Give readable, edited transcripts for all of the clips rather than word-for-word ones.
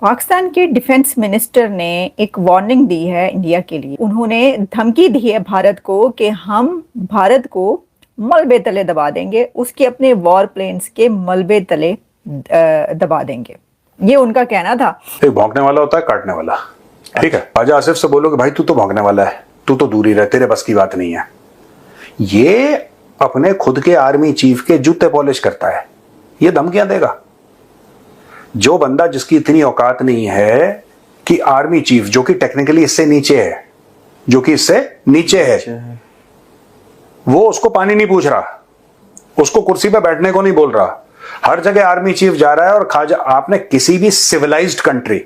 पाकिस्तान के defence minister ने एक वार्निंग दी है इंडिया के लिए। उन्होंने धमकी दी है भारत को कि हम भारत को मलबे तले दबा देंगे, उसके अपने वॉर प्लेन्स के मलबे तले दबा देंगे। ये उनका कहना था। एक भौंकने वाला होता है काटने वाला। ठीक है, ख्वाजा आसिफ से बोलो कि भाई तू तो भौंकने वाला है, तू तो दूर ही रह, तेरे बस की बात नहीं है। ये अपने खुद के आर्मी चीफ के जूते पॉलिश करता है, ये धमकियां देगा। जो बंदा जिसकी इतनी औकात नहीं है कि आर्मी चीफ जो कि टेक्निकली इससे नीचे है, वो उसको पानी नहीं पूछ रहा, उसको कुर्सी पे बैठने को नहीं बोल रहा, हर जगह आर्मी चीफ जा रहा है। और खाजा आपने किसी भी civilized country,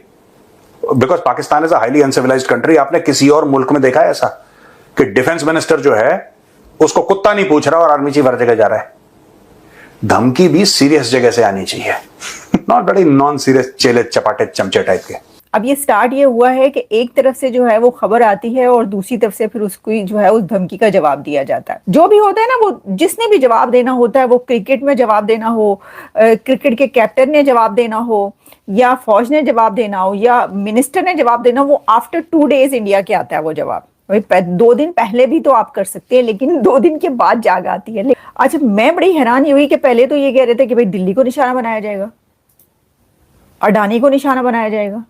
because Pakistan is a highly uncivilized country, आपने किसी और मुल्क में देखा है ऐसा कि डिफेंस मिनिस्टर जो है उसको कुत्ता नहीं पूछ रहा और आर्मी चीफ हर जगह जा रहा है? धमकी भी सीरियस जगह से आनी चाहिए, नॉट बड़ी नॉन सीरियस चेले चपाटे चमचे टाइप के। अब ये स्टार्ट ये हुआ है कि एक तरफ से जो है वो खबर आती है और दूसरी तरफ से फिर उसको जो है उस धमकी का जवाब दिया जाता है। जो भी होता है ना, वो जिसने भी जवाब देना होता है, वो क्रिकेट में जवाब देना हो, क्रिकेट के कैप्टन ने जवाब देना हो, या फौज ने जवाब देना हो, या मिनिस्टर ने जवाब देना, वो आफ्टर 2 डेज इंडिया के आता है वो जवाब। 2 दिन पहले भी तो आप कर सकते हैं, लेकिन 2 दिन के बाद जाग आती है। अच्छा, मैं बड़ी हैरान हुई कि पहले तो ये कह रहे थे कि भाई दिल्ली को निशाना बनाया जाएगा, अडानी को निशाना बनाया जाएगा,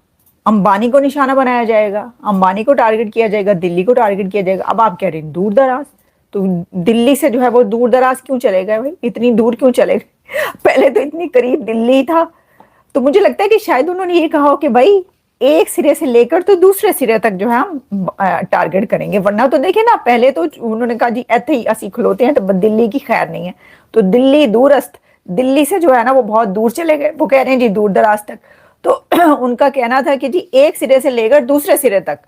अंबानी को निशाना बनाया जाएगा, अंबानी को टारगेट किया जाएगा, दिल्ली को टारगेट किया जाएगा। अब आप कह रहे हैं दूर दराज, तो दिल्ली से जो है वो दूर दराज क्यों चले गए भाई, इतनी दूर क्यों चले गए? पहले तो इतनी करीब दिल्ली था। तो मुझे लगता है कि शायद उन्होंने ये कहा हो कि भाई एक सिरे से लेकर तो दूसरे सिरे तक जो है हम टारगेट करेंगे। वरना तो देखे ना, पहले तो उन्होंने कहा जी ऐसे ही असी खलोते हैं, तो दिल्ली की खैर नहीं है। तो दिल्ली दूरस्थ, दिल्ली से जो है ना वो बहुत दूर चले गए, वो कह रहे हैं जी दूर दराज तक। तो उनका कहना था कि जी एक सिरे से लेकर दूसरे सिरे तक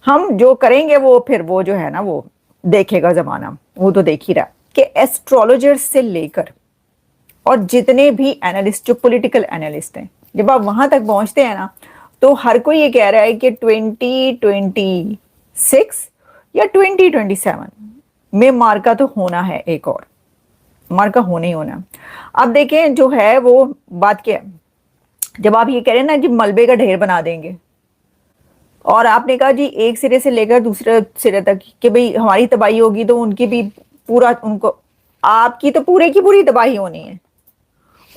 हम जो करेंगे वो फिर वो जो है ना वो देखेगा जमाना, वो तो देख ही रहा कि एस्ट्रोलॉजर्स से लेकर और जितने भी एनालिस्ट, जो पॉलिटिकल एनालिस्ट हैं, जब आप वहां तक पहुंचते हैं ना, तो हर कोई ये कह रहा है कि 2026 या 2027 में मार्का तो होना है, एक और मार्का होने ही होना। अब देखें जो है वो बात क्या है, जब आप ये कह रहे हैं ना कि मलबे का ढेर बना देंगे, और आपने कहा जी एक सिरे से लेकर दूसरे सिरे तक कि भाई हमारी तबाही होगी, तो उनकी भी पूरा, उनको आपकी तो पूरे की पूरी तबाही होनी है,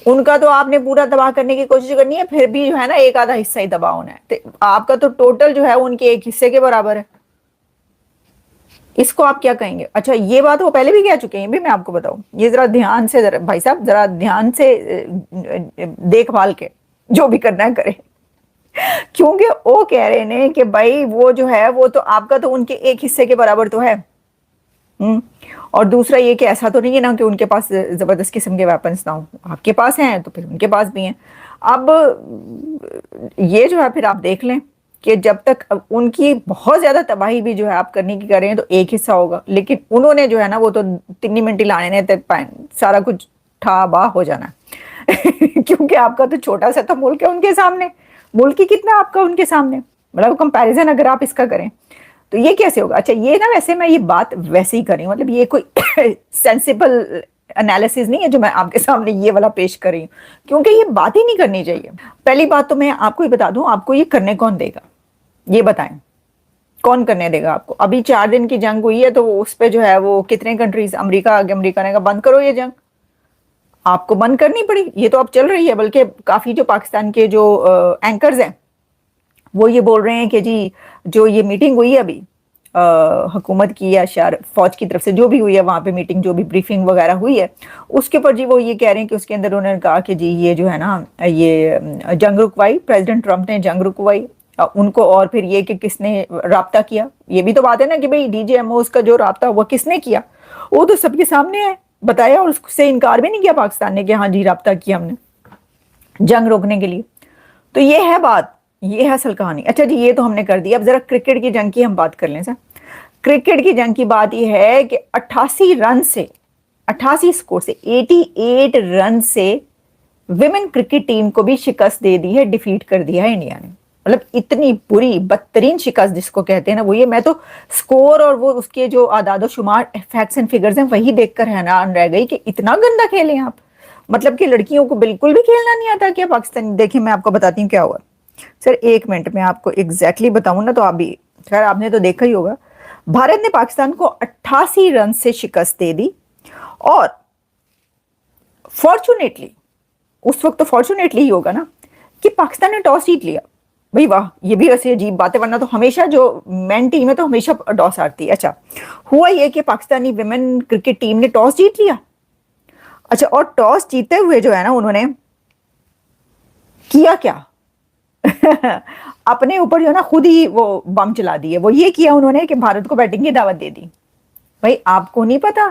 उनका तो आपने पूरा तबाह करने की कोशिश करनी है, फिर भी जो है ना एक आधा हिस्सा ही तबाह होना है। तो आपका तो टोटल जो है उनके एक हिस्से के बराबर है। इसको आप क्या कहेंगे? अच्छा, ये बात वो पहले भी कह चुके हैं, भी मैं आपको बताऊं, ये जरा ध्यान से, जरा भाई साहब जरा ध्यान से देखभाल के जो भी करना है करें। क्योंकि वो कह रहे हैं कि भाई वो जो है वो तो आपका तो उनके एक हिस्से के बराबर तो है। और दूसरा ये कि ऐसा तो नहीं है ना कि उनके पास जबरदस्त किस्म के वेपन्स ना हो, आपके पास हैं तो फिर उनके पास भी हैं। अब ये जो है फिर आप देख लें कि जब तक उनकी बहुत ज्यादा तबाही भी जो है आप करने की करें तो एक हिस्सा होगा, लेकिन उन्होंने जो है ना वो तो 3 मिनट ही लाने ने सारा कुछ ठा हो जाना। क्योंकि आपका तो छोटा सा था मुल्क है उनके सामने, मुल्क ही कितना आपका उनके सामने, मतलब कंपैरिजन अगर आप इसका करें तो ये कैसे होगा? अच्छा, ये ना वैसे मैं ये बात वैसे ही कर रही हूँ, मतलब ये कोई सेंसिबल एनालिसिस नहीं है जो मैं आपके सामने ये वाला पेश कर रही हूँ, क्योंकि ये बात ही नहीं करनी चाहिए। पहली बात तो मैं आपको ही बता दूं, आपको ये करने कौन देगा, ये बताएं, कौन करने देगा आपको? अभी 4 दिन की जंग हुई है, तो उस पर जो है वो कितने कंट्रीज, अमेरिका आगे, अमेरिका ने कहा बंद करो ये जंग, आपको बंद करनी पड़ी। ये तो अब चल रही है, बल्कि काफी जो पाकिस्तान के जो एंकर्स हैं वो ये बोल रहे हैं कि जी जो ये मीटिंग हुई है अभी हुकूमत की या शायद फौज की तरफ से जो भी हुई है वहां पे मीटिंग, जो भी ब्रीफिंग वगैरह हुई है, उसके ऊपर जी वो ये कह रहे हैं कि उसके अंदर उन्होंने कहा कि जी ये जो है ना ये जंग रुकवाई, प्रेसिडेंट ट्रंप ने जंग रुकवाई उनको, और फिर ये कि किसने राब्ता किया, ये भी तो बात है ना कि भाई डीजीएमओ का जो राब्ता हुआ किसने किया, वो तो सबके सामने है, बताया, और उससे इनकार भी नहीं किया पाकिस्तान ने कि हाँ जी राब्ता किया हमने जंग रोकने के लिए। तो ये है बात, ये है असल कहानी। अच्छा जी, ये तो हमने कर दिया। अब जरा क्रिकेट की जंग की हम बात कर लें सर। क्रिकेट की जंग की बात ये है कि 88 रन से, 88 स्कोर से, 88 रन से विमेन क्रिकेट टीम को भी शिकस्त दे दी है, डिफीट कर दिया है इंडिया ने। मतलब इतनी बुरी बदतरीन शिकस्त जिसको कहते हैं ना वो ये, मैं तो स्कोर और वो उसके जो आदाद शुमार फैक्ट्स एंड फिगर्स हैं वही देखकर हैरान रह गई कि इतना गंदा खेले आप। मतलब कि लड़कियों को बिल्कुल भी खेलना नहीं आता क्या पाकिस्तान? देखिए मैं आपको बताती हूँ क्या हुआ। सर 1 मिनट में आपको एग्जैक्टली बताऊं ना तो आप भी, खैर आपने तो देखा ही होगा, भारत ने पाकिस्तान को 88 रन से शिकस्त दे दी। और फॉर्चुनेटली, उस वक्त तो फॉर्चुनेटली ही होगा ना कि पाकिस्तान ने टॉस जीत लिया। भाई वाह, ये भी वैसे अजीब बात है, वरना तो हमेशा जो मेन टीम है तो हमेशा टॉस हारती है। अच्छा, हुआ ये कि पाकिस्तानी विमेन क्रिकेट टीम ने टॉस जीत लिया। अच्छा, और टॉस जीतते हुए जो है ना उन्होंने किया क्या अपने ऊपर जो है ना खुद ही वो बम चला दिए। वो ये किया उन्होंने कि भारत को बैटिंग की दावत दे दी। भाई आपको नहीं पता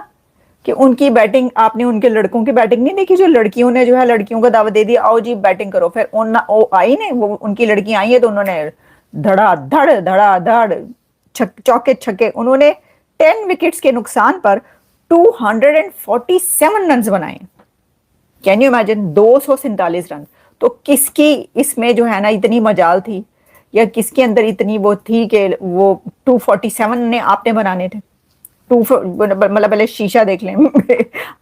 कि उनकी बैटिंग, आपने उनके लड़कों की बैटिंग नहीं देखी? जो लड़कियों ने जो है लड़कियों को दावत दे दी, आओ जी बैटिंग करो। फिर वो आई ने, वो उनकी लड़की आई है तो उन्होंने धड़ा धड़ चौके छक्के, उन्होंने 10 विकेट्स के नुकसान पर 247 रन बनाए। Can you imagine, 247 run. तो किसकी इसमें जो है ना इतनी मजाल थी, या किसके अंदर इतनी वो थी कि वो 247 ने आपने बनाने थे? मतलब पहले शीशा देख लें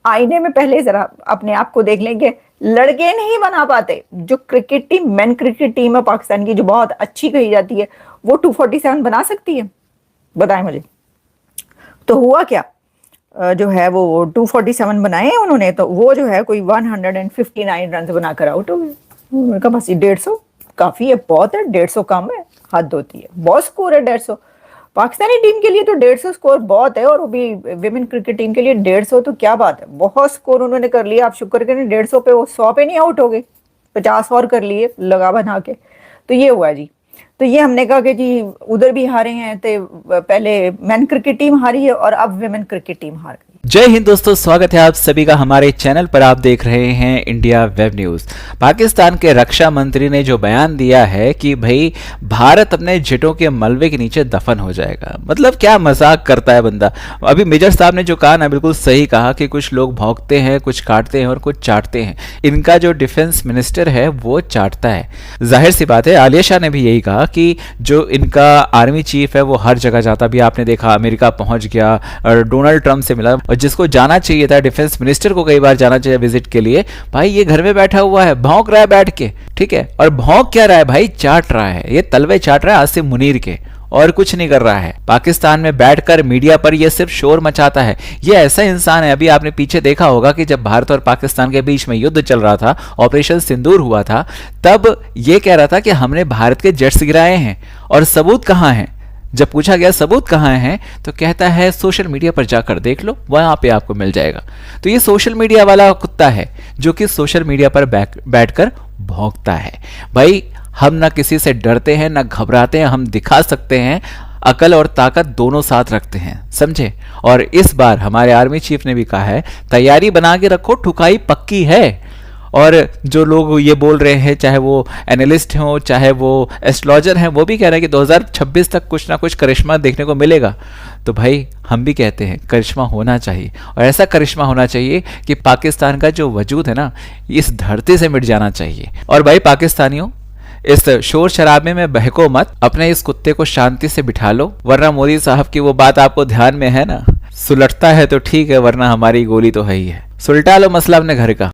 आईने में पहले जरा अपने आप को देख लें कि लड़के नहीं बना पाते। जो cricket team, main cricket team है पाकिस्तान की, जो बहुत अच्छी कही जाती है, वो 247 बना सकती है? बताएं मुझे। तो हुआ क्या, जो है वो 247 बनाए उन्होंने, तो वो जो है कोई 159 रन बनाकर आउट हो गए। उन्होंने कहा बस 150 काफी है, बहुत है, 150 कम है, हद होती है, बहुत स्कोर है 150। पाकिस्तानी टीम के लिए तो 150 स्कोर बहुत है, और वो भी विमेन क्रिकेट टीम के लिए 150 तो क्या बात है, बहुत स्कोर उन्होंने कर लिया। आप शुक्र करें 150 पे, वो 100 पे नहीं आउट हो गए, 50 और कर लिए लगा बना के। तो ये हुआ जी। तो ये हमने कहा कि जी उधर भी हारे हैं, तो पहले मेन क्रिकेट टीम हारी है और अब विमेन क्रिकेट टीम हार गई। जय हिंद दोस्तों, स्वागत है आप सभी का हमारे चैनल पर। आप देख रहे हैं इंडिया वेब न्यूज। पाकिस्तान के रक्षा मंत्री ने जो बयान दिया है कि भाई भारत अपने जेटों के मलबे के नीचे दफन हो जाएगा, मतलब क्या मजाक करता है बंदा। अभी मेजर साहब ने जो कहा ना, बिल्कुल सही कहा कि कुछ लोग भौंकते हैं, कुछ काटते हैं और कुछ चाटते हैं। इनका जो डिफेंस मिनिस्टर है वो चाटता है। जाहिर सी बात है, आलिया शाह ने भी यही कहा कि जो इनका आर्मी चीफ है वो हर जगह जाता। भी आपने देखा अमेरिका पहुंच गया और डोनाल्ड ट्रंप से मिला, और जिसको जाना चाहिए था, डिफेंस मिनिस्टर को कई बार जाना चाहिए विजिट के लिए, भाई ये घर में बैठा हुआ है, भौंक रहा है बैठ के, ठीक है। और भौंक क्या रहा है भाई, चाट रहा है, ये तलवे चाट रहा है आसिम मुनीर के, और कुछ नहीं कर रहा है। पाकिस्तान में बैठकर मीडिया पर ये सिर्फ शोर मचाता है। ये ऐसा इंसान है, अभी आपने पीछे देखा होगा कि जब भारत और पाकिस्तान के बीच में युद्ध चल रहा था, ऑपरेशन सिंदूर हुआ था, तब ये कह रहा था कि हमने भारत के जेट्स गिराए हैं, और सबूत कहां हैं। जब पूछा गया सबूत कहां हैं, तो कहता है सोशल मीडिया पर जाकर देख लो, वहां पे आपको मिल जाएगा। तो ये सोशल मीडिया वाला कुत्ता है जो कि सोशल मीडिया पर बैठकर भौंकता है। भाई हम ना किसी से डरते हैं ना घबराते हैं, हम दिखा सकते हैं अकल और ताकत दोनों साथ रखते हैं, समझे। और इस बार हमारे आर्मी चीफ ने भी कहा है तैयारी बना के रखो, ठुकाई पक्की है। और जो लोग ये बोल रहे हैं, चाहे वो एनालिस्ट हो चाहे वो एस्ट्रोलॉजर हैं, वो भी कह रहे हैं कि 2026 तक कुछ ना कुछ करिश्मा देखने को मिलेगा। तो भाई हम भी कहते हैं करिश्मा होना चाहिए, और ऐसा करिश्मा होना चाहिए कि पाकिस्तान का जो वजूद है ना, इस धरती से मिट जाना चाहिए। और भाई पाकिस्तानियों, इस शोर शराबे में बहको मत, अपने इस कुत्ते को शांति से बिठा लो, वरना मोदी साहब की वो बात आपको ध्यान में है ना, सुलटता है तो ठीक है, वरना हमारी गोली तो है ही है। सुलटा लो मसला अपने घर का।